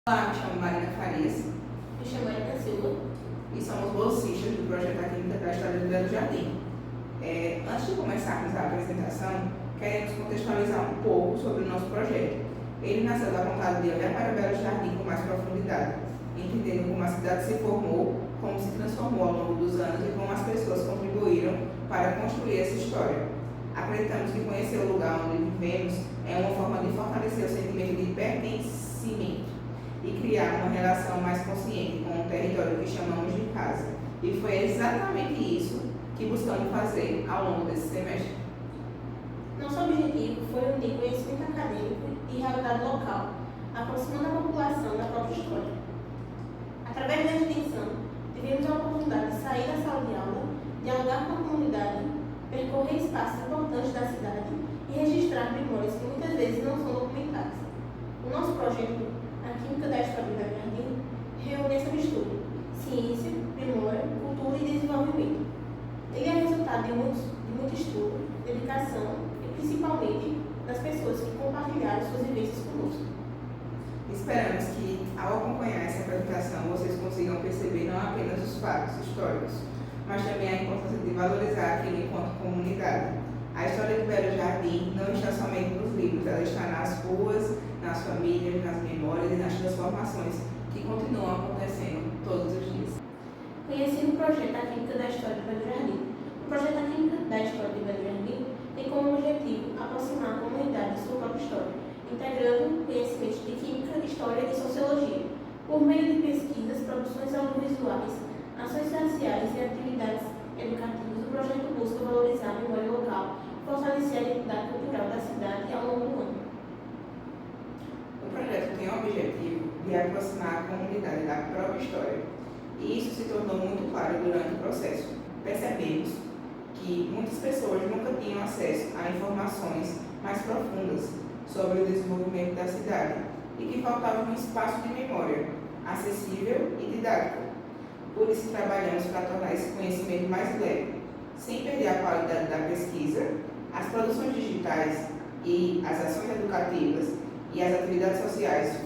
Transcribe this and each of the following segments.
Olá, me chamo Marina Farias. Me chamo Erika Silva. E somos bolsistas do Projeto Química da História do Belo Jardim. Antes de começarmos a apresentação, queremos contextualizar um pouco sobre o nosso projeto. Ele nasceu da vontade de olhar para o Belo Jardim com mais profundidade, entendendo como a cidade se formou, como se transformou ao longo dos anos e como as pessoas contribuíram para construir essa história. Acreditamos que conhecer o lugar onde vivemos é uma forma de fortalecer o sentimento de pertencimento e criar uma relação mais consciente com o território que chamamos de casa. E foi exatamente isso que buscamos fazer ao longo desse semestre. Nosso objetivo foi unir conhecimento acadêmico e realidade local, aproximando a população da própria história. Através da extensão, tivemos a oportunidade de sair da sala de aula, dialogar com a comunidade, percorrer espaços importantes da cidade e registrar memórias que muitas vezes não são documentadas. O nosso projeto, a Química da História do Belo Jardim, reúne essa mistura: ciência, memória, cultura e desenvolvimento. Ele é resultado de muito estudo, dedicação e principalmente das pessoas que compartilharam suas vivências conosco. Esperamos que, ao acompanhar essa apresentação, vocês consigam perceber não apenas os fatos históricos, mas também a importância de valorizar aquilo enquanto comunidade. A história do Belo Jardim não está somente nos livros, ela está nas ruas, nas famílias, nas memórias e nas transformações que continuam acontecendo todos os dias. Conhecendo o projeto A Química da História do Belo Jardim. O projeto A Química da História do Belo Jardim tem como objetivo aproximar a comunidade de sua própria história, integrando conhecimentos de química, história e sociologia. Por meio de pesquisas, produções audiovisuais, ações sociais e atividades educativas, o projeto busca valorizar a memória local, fortalecer a identidade cultural da cidade ao longo do ano. O projeto tem o objetivo de aproximar a comunidade da própria história, e isso se tornou muito claro durante o processo. Percebemos que muitas pessoas nunca tinham acesso a informações mais profundas sobre o desenvolvimento da cidade e que faltava um espaço de memória acessível e didático. Por isso trabalhamos para tornar esse conhecimento mais leve, sem perder a qualidade da pesquisa. As produções digitais e as ações educativas e as atividades sociais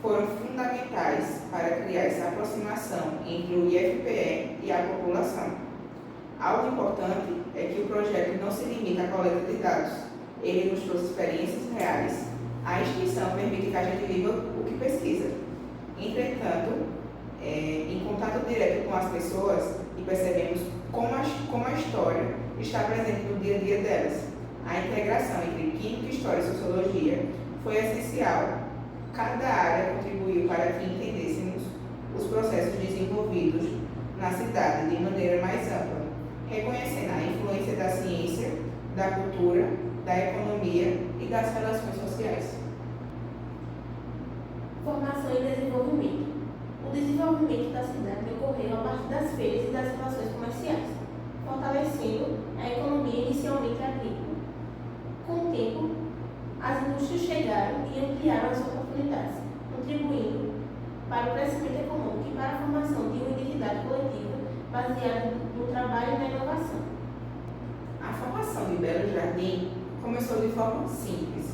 foram fundamentais para criar essa aproximação entre o IFPE e a população. Algo importante é que o projeto não se limita à coleta de dados. Ele nos trouxe experiências reais. A extensão permite que a gente viva o que pesquisa. Entretanto, em contato direto com as pessoas, e percebemos como a história está presente no dia a dia delas. A integração entre química, história e sociologia foi essencial. Cada área contribuiu para que entendêssemos os processos desenvolvidos na cidade de maneira mais ampla, reconhecendo a influência da ciência, da cultura, da economia e das relações sociais. Formação e desenvolvimento. O desenvolvimento da cidade ocorreu a partir das feiras e das relações comerciais, fortalecendo a economia inicialmente agrícola. Com o tempo, as indústrias chegaram e ampliaram as oportunidades, contribuindo para o crescimento econômico e para a formação de uma identidade coletiva baseada no trabalho e na inovação. A formação de Belo Jardim começou de forma simples,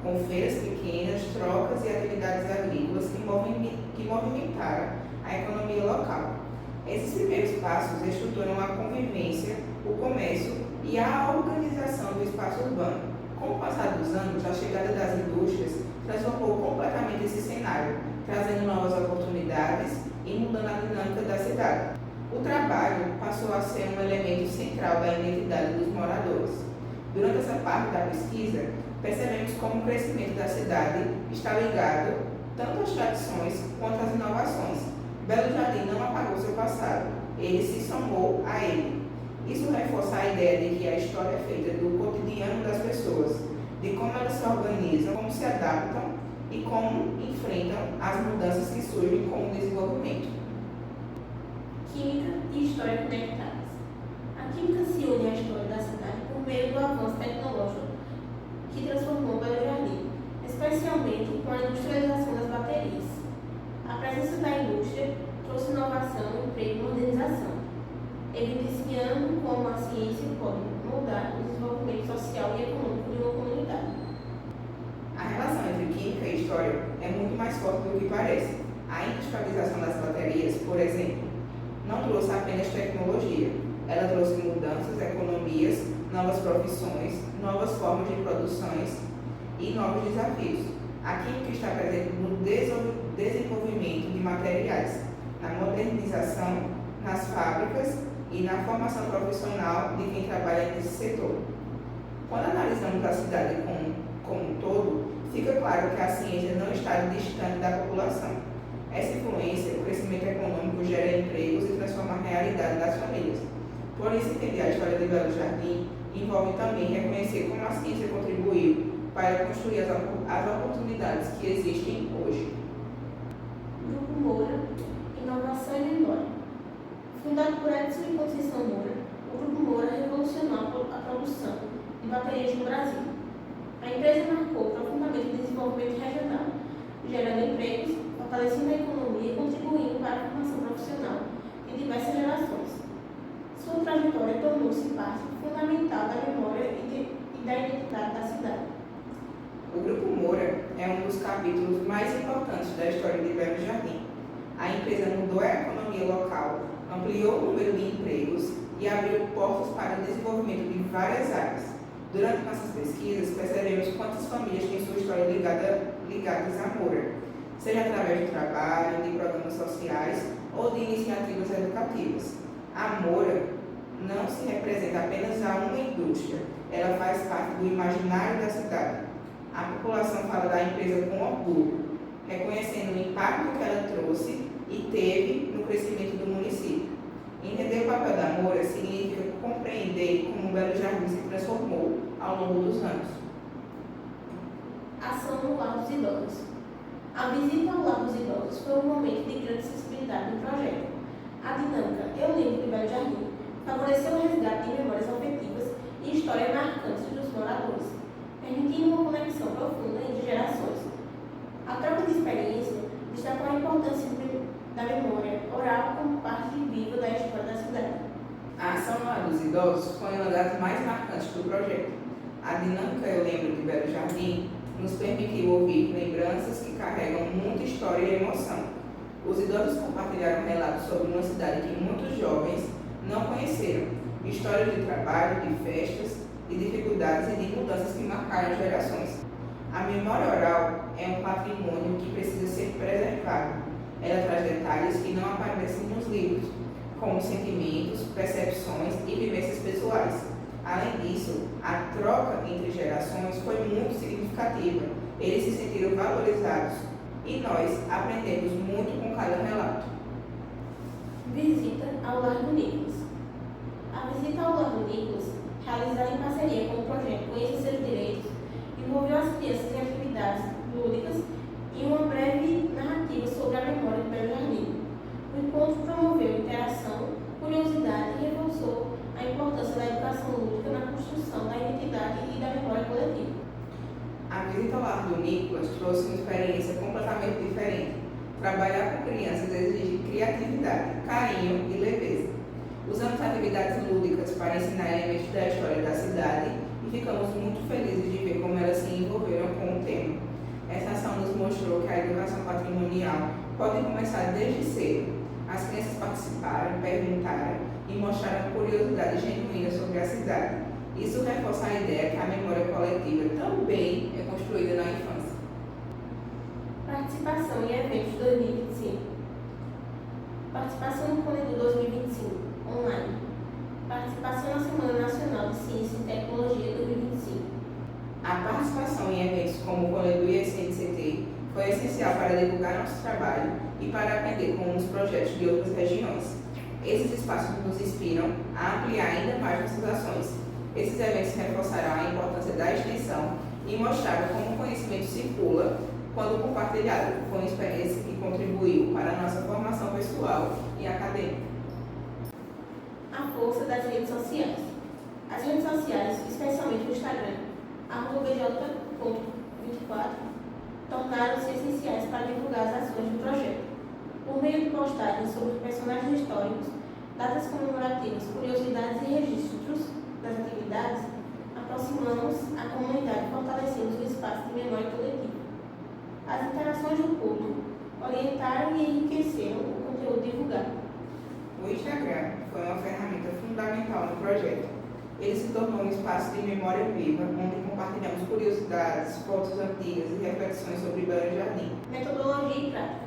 com feiras pequenas, trocas e atividades agrícolas que movimentaram a economia local. Esses primeiros passos estruturam a convivência, o comércio e a organização do espaço urbano. Com o passar dos anos, a chegada das indústrias transformou completamente esse cenário, trazendo novas oportunidades e mudando a dinâmica da cidade. O trabalho passou a ser um elemento central da identidade dos moradores. Durante essa parte da pesquisa, percebemos como o crescimento da cidade está ligado tanto às tradições quanto às inovações. Belo Jardim não apagou seu passado, ele se somou a ele. Isso reforça a ideia de que a história é feita do cotidiano das pessoas, de como elas se organizam, como se adaptam e como enfrentam as mudanças que surgem com o desenvolvimento. Química e história conectadas. A química se une à história da cidade por meio do avanço tecnológico que transformou Belo Jardim, especialmente com a industrialização das baterias. A presença da indústria trouxe inovação, emprego e modernização, evidenciando como a ciência pode mudar o desenvolvimento social e econômico de uma comunidade. A relação entre química e história é muito mais forte do que parece. industrialização das baterias, por exemplo, não trouxe apenas tecnologia, ela trouxe mudanças, economias, novas profissões, novas formas de produções e novos desafios. A química está presente no desenvolvimento de materiais, na modernização, nas fábricas e na formação profissional de quem trabalha nesse setor. Quando analisamos a cidade como um todo, fica claro que a ciência não está distante da população. Essa influência, o crescimento econômico gera empregos e transforma a realidade das famílias. Por isso, entender a história de Belo Jardim envolve também reconhecer como a ciência contribuiu para construir as oportunidades que existem hoje. Grupo Moura, Inovação e Memória. Fundado por Edson e Conceição Moura, o Grupo Moura revolucionou a produção de baterias no Brasil. A empresa marcou profundamente o desenvolvimento regional, gerando empregos, fortalecendo a economia e contribuindo para a formação profissional de diversas gerações. Sua trajetória tornou-se parte fundamental da memória e da identidade da cidade. O Grupo Moura é um dos capítulos mais importantes da história de Belo Jardim. A empresa mudou a economia local, ampliou o número de empregos e abriu portas para o desenvolvimento de várias áreas. Durante nossas pesquisas, percebemos quantas famílias têm sua história ligadas a Moura, seja através do trabalho, de programas sociais ou de iniciativas educativas. A Moura não se representa apenas a uma indústria, ela faz parte do imaginário da cidade. A população fala da empresa com orgulho, reconhecendo o impacto que ela trouxe e teve no crescimento do município. Entender o papel da Moura significa compreender como Belo Jardim se transformou ao longo dos anos. Ação no Lar dos Idosos. A visita ao Lar dos Idosos foi um momento de grande sensibilidade do projeto. A dinâmica Eu Lembro de Belo Jardim favoreceu o resgate de memórias afetivas e histórias marcantes dos moradores, permitindo uma conexão profunda entre gerações. A troca de experiência destacou a importância da memória oral como parte viva da história da cidade. A ação no Lar dos Idosos foi uma das mais marcantes do projeto. A dinâmica Eu Lembro de Belo Jardim nos permitiu ouvir lembranças que carregam muita história e emoção. Os idosos compartilharam relatos sobre uma cidade que muitos jovens não conheceram, histórias de trabalho, de festas, de dificuldades e de mudanças que marcaram gerações. A memória oral é um patrimônio que precisa ser preservado. Ela traz detalhes que não aparecem nos livros, como sentimentos, percepções e vivências pessoais. Além disso, a troca entre gerações foi muito significativa. Eles se sentiram valorizados e nós aprendemos muito com cada relato. Visita ao Lar do Nicolas. A visita ao Lar do Nicolas, realizada em parceria com o projeto Conheça Seus Direitos, envolveu as crianças em atividades lúdicas e uma breve narrativa sobre a memória de Belo Jardim. O encontro promoveu interação, curiosidade e reforçou a importância da educação lúdica na construção da identidade e da memória coletiva. A visita ao Lar do Nicolas trouxe uma experiência completamente diferente. Trabalhar com crianças exige criatividade, carinho e leveza. Usamos atividades lúdicas para ensinar elementos da história da cidade e ficamos muito felizes de ver como elas se envolveram com o tema. Essa ação nos mostrou que a educação patrimonial pode começar desde cedo. As crianças participaram, perguntaram e mostraram curiosidade genuína sobre a cidade. Isso reforça a ideia que a memória coletiva também é construída na infância. Participação em eventos 2025. Participação no Conedu 2025, online. Participação na Semana Nacional de Ciência e Tecnologia 2025. A participação em eventos como o Conedu e a SNCT foi essencial para divulgar nosso trabalho e para aprender com os projetos de outras regiões. Esses espaços nos inspiram a ampliar ainda mais nossas ações. Esses eventos reforçaram a importância da extensão e mostraram como o conhecimento circula quando compartilhado com experiência que contribuiu para a nossa formação pessoal e acadêmica. A força das redes sociais. As redes sociais, especialmente o Instagram, @bj.24, tornaram-se essenciais para divulgar as ações do projeto. Por meio de postagens sobre personagens históricos, datas comemorativas, curiosidades e registros das atividades, aproximamos a comunidade e fortalecemos o espaço de memória coletiva. As interações do público orientaram e enriqueceram o conteúdo divulgado. O Instagram foi uma ferramenta fundamental no projeto. Ele se tornou um espaço de memória viva, onde compartilhamos curiosidades, fotos antigas e reflexões sobre Belo Jardim. Metodologia e prática.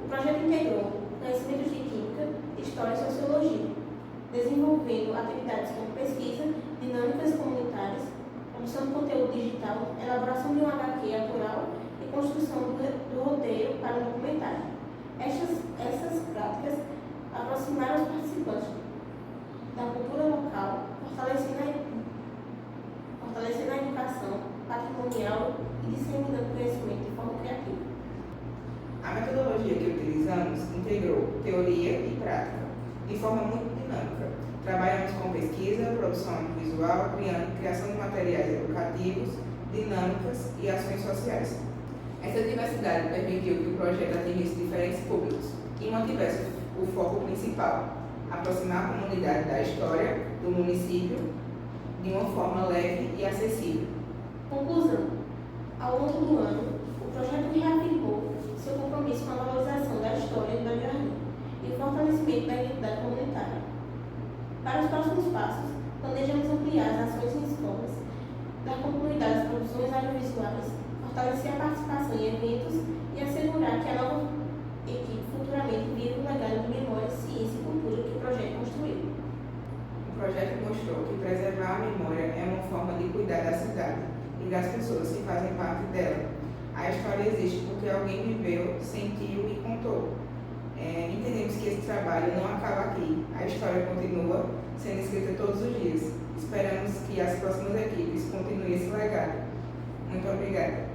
O projeto integrou conhecimentos de química, história e sociologia, desenvolvendo atividades como pesquisa, dinâmicas comunitárias, produção de conteúdo digital, elaboração de um HQ autoral e construção do roteiro para um documentário. Essas práticas aproximaram os participantes da cultura local, fortalecendo a educação patrimonial e disseminando conhecimento de forma criativa. A metodologia que utilizamos integrou teoria e prática, de forma muito dinâmica. Trabalhamos com pesquisa, produção visual, criação de materiais educativos, dinâmicas e ações sociais. Essa diversidade permitiu que o projeto atingisse diferentes públicos e mantivesse o foco principal: aproximar a comunidade da história do município de uma forma leve e acessível. Conclusão. Ao longo do ano, o projeto reafirmou seu compromisso com a valorização da história de Belo Jardim e o fortalecimento da identidade comunitária. Para os próximos passos, planejamos ampliar as ações em escolas, dar continuidade às produções audiovisuais, fortalecer a participação em eventos e assegurar que a nova equipe futuramente viva o legado de memória, ciência e cultura que o projeto construiu. O projeto mostrou que preservar a memória é uma forma de cuidar da cidade e das pessoas que fazem parte dela. A história existe porque alguém viveu, sentiu e contou. Entendemos que esse trabalho não acaba aqui. A história continua sendo escrita todos os dias. Esperamos que as próximas equipes continuem esse legado. Muito obrigada.